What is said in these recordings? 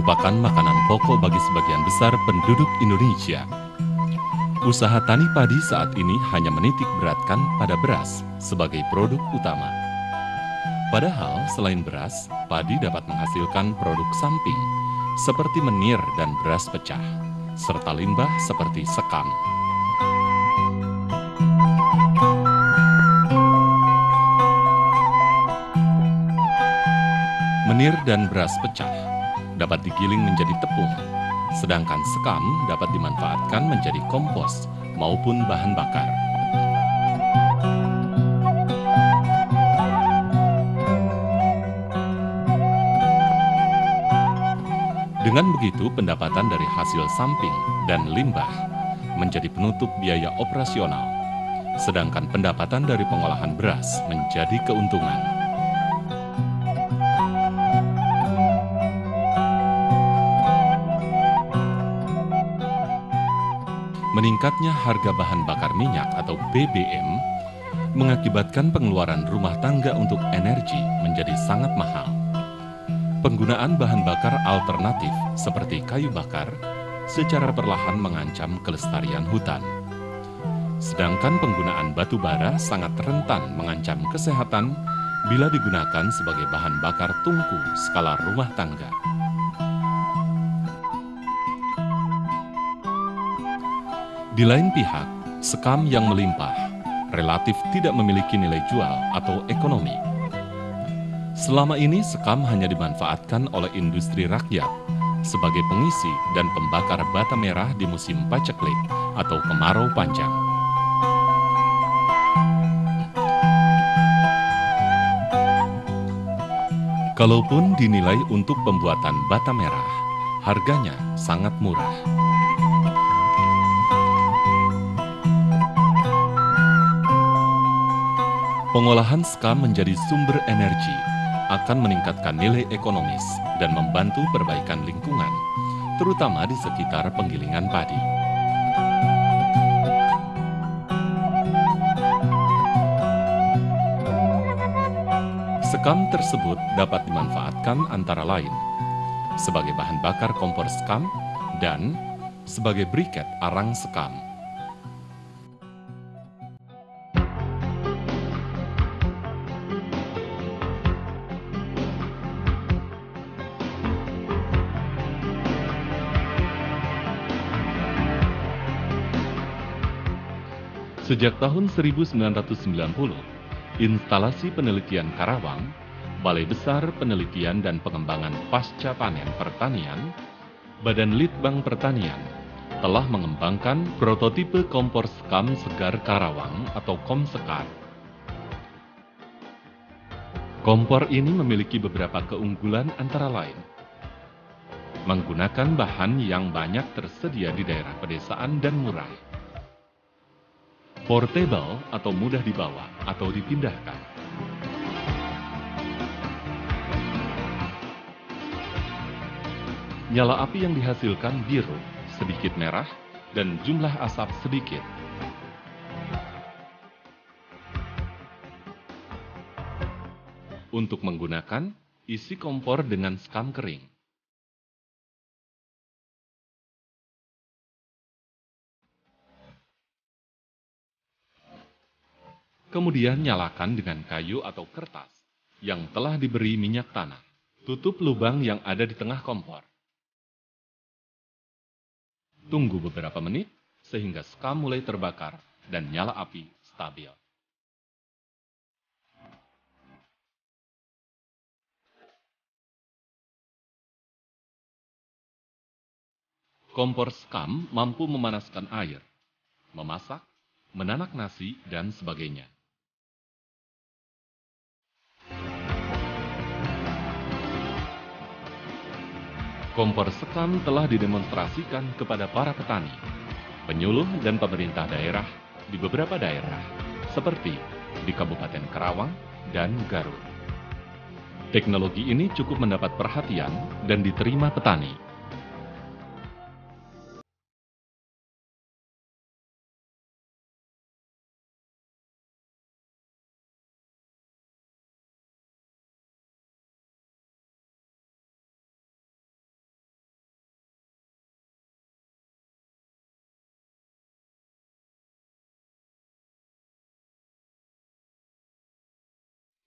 merupakan makanan pokok bagi sebagian besar penduduk Indonesia. Usaha tani padi saat ini hanya menitik beratkan pada beras sebagai produk utama. Padahal selain beras, padi dapat menghasilkan produk samping seperti menir dan beras pecah, serta limbah seperti sekam. Menir dan beras pecah dapat digiling menjadi tepung, sedangkan sekam dapat dimanfaatkan menjadi kompos maupun bahan bakar. Dengan begitu, pendapatan dari hasil samping dan limbah menjadi penutup biaya operasional, sedangkan pendapatan dari pengolahan beras menjadi keuntungan. Meningkatnya harga bahan bakar minyak atau BBM mengakibatkan pengeluaran rumah tangga untuk energi menjadi sangat mahal. Penggunaan bahan bakar alternatif seperti kayu bakar secara perlahan mengancam kelestarian hutan. Sedangkan penggunaan batu bara sangat rentan mengancam kesehatan bila digunakan sebagai bahan bakar tungku skala rumah tangga. Di lain pihak, sekam yang melimpah relatif tidak memiliki nilai jual atau ekonomi. Selama ini sekam hanya dimanfaatkan oleh industri rakyat sebagai pengisi dan pembakar bata merah di musim paceklik atau kemarau panjang. Kalaupun dinilai untuk pembuatan bata merah, harganya sangat murah. Pengolahan sekam menjadi sumber energi akan meningkatkan nilai ekonomis dan membantu perbaikan lingkungan, terutama di sekitar penggilingan padi. Sekam tersebut dapat dimanfaatkan antara lain sebagai bahan bakar kompor sekam dan sebagai briket arang sekam. Sejak tahun 1990, instalasi penelitian Karawang, Balai Besar Penelitian dan Pengembangan Pasca Panen Pertanian, Badan Litbang Pertanian, telah mengembangkan prototipe kompor sekam segar Karawang atau Komsekar. Kompor ini memiliki beberapa keunggulan antara lain. Menggunakan bahan yang banyak tersedia di daerah pedesaan dan murah. Portable atau mudah dibawa atau dipindahkan. Nyala api yang dihasilkan biru, sedikit merah, dan jumlah asap sedikit. Untuk menggunakan, isi kompor dengan sekam kering. Kemudian nyalakan dengan kayu atau kertas yang telah diberi minyak tanah. Tutup lubang yang ada di tengah kompor. Tunggu beberapa menit sehingga sekam mulai terbakar dan nyala api stabil. Kompor sekam mampu memanaskan air, memasak, menanak nasi, dan sebagainya. Kompor sekam telah didemonstrasikan kepada para petani, penyuluh dan pemerintah daerah di beberapa daerah, seperti di Kabupaten Karawang dan Garut. Teknologi ini cukup mendapat perhatian dan diterima petani.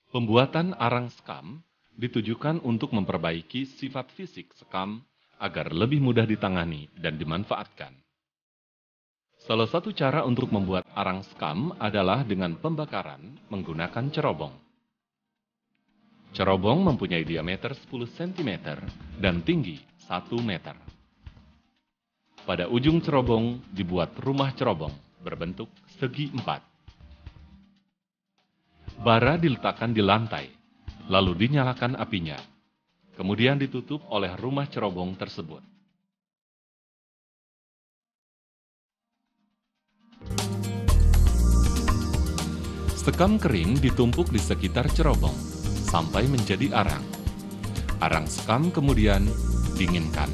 Pembuatan arang sekam ditujukan untuk memperbaiki sifat fisik sekam agar lebih mudah ditangani dan dimanfaatkan. Salah satu cara untuk membuat arang sekam adalah dengan pembakaran menggunakan cerobong. Cerobong mempunyai diameter 10 cm dan tinggi 1 meter. Pada ujung cerobong dibuat rumah cerobong berbentuk segi empat. Bara diletakkan di lantai, lalu dinyalakan apinya. Kemudian ditutup oleh rumah cerobong tersebut. Sekam kering ditumpuk di sekitar cerobong sampai menjadi arang. Arang sekam kemudian dinginkan.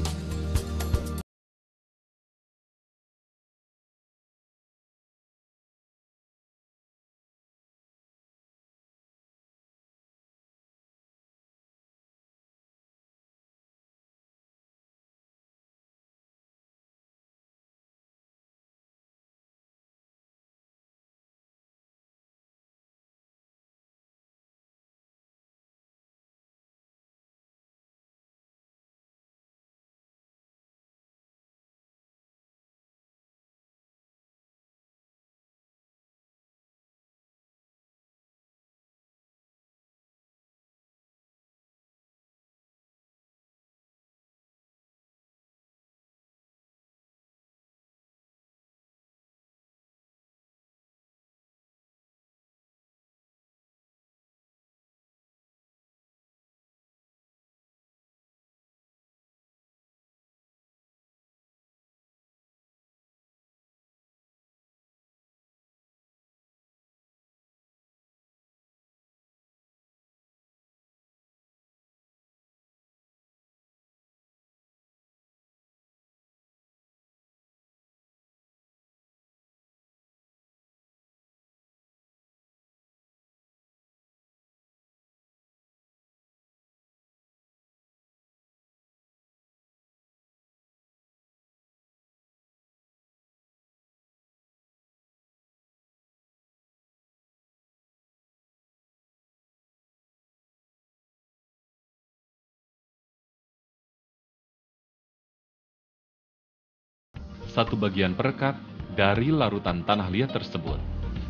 Satu bagian perekat dari larutan tanah liat tersebut.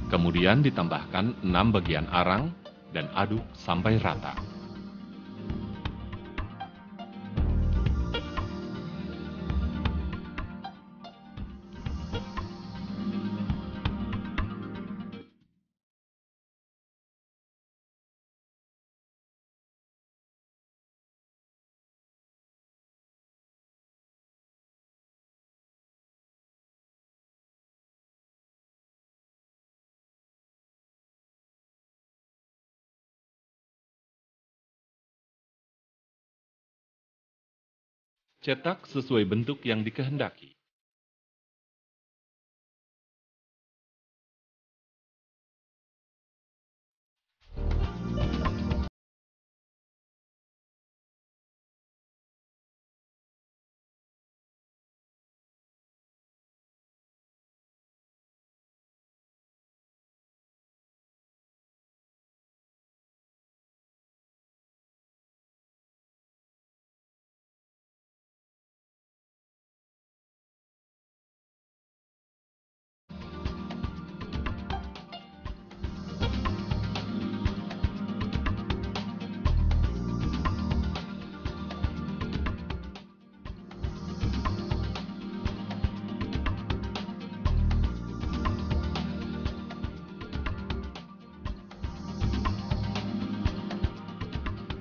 Kemudian ditambahkan 6 bagian arang dan aduk sampai rata. Cetak sesuai bentuk yang dikehendaki.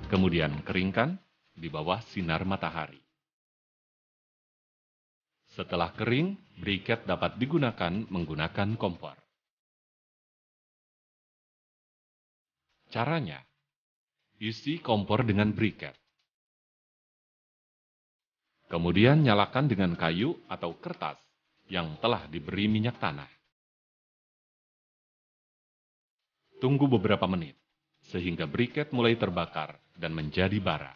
Kemudian keringkan di bawah sinar matahari. Setelah kering, briket dapat digunakan menggunakan kompor. Caranya, isi kompor dengan briket. Kemudian nyalakan dengan kayu atau kertas yang telah diberi minyak tanah. Tunggu beberapa menit, sehingga briket mulai terbakar dan menjadi bara.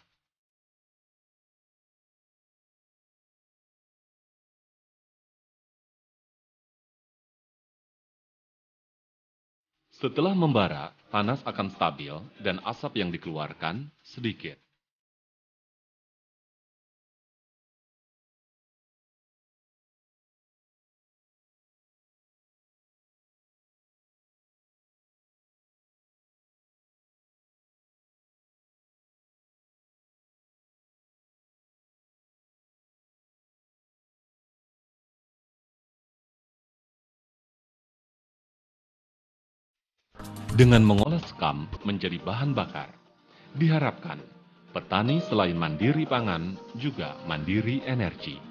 Setelah membara, panas akan stabil dan asap yang dikeluarkan sedikit. Dengan mengolah sekam menjadi bahan bakar, diharapkan petani selain mandiri pangan juga mandiri energi.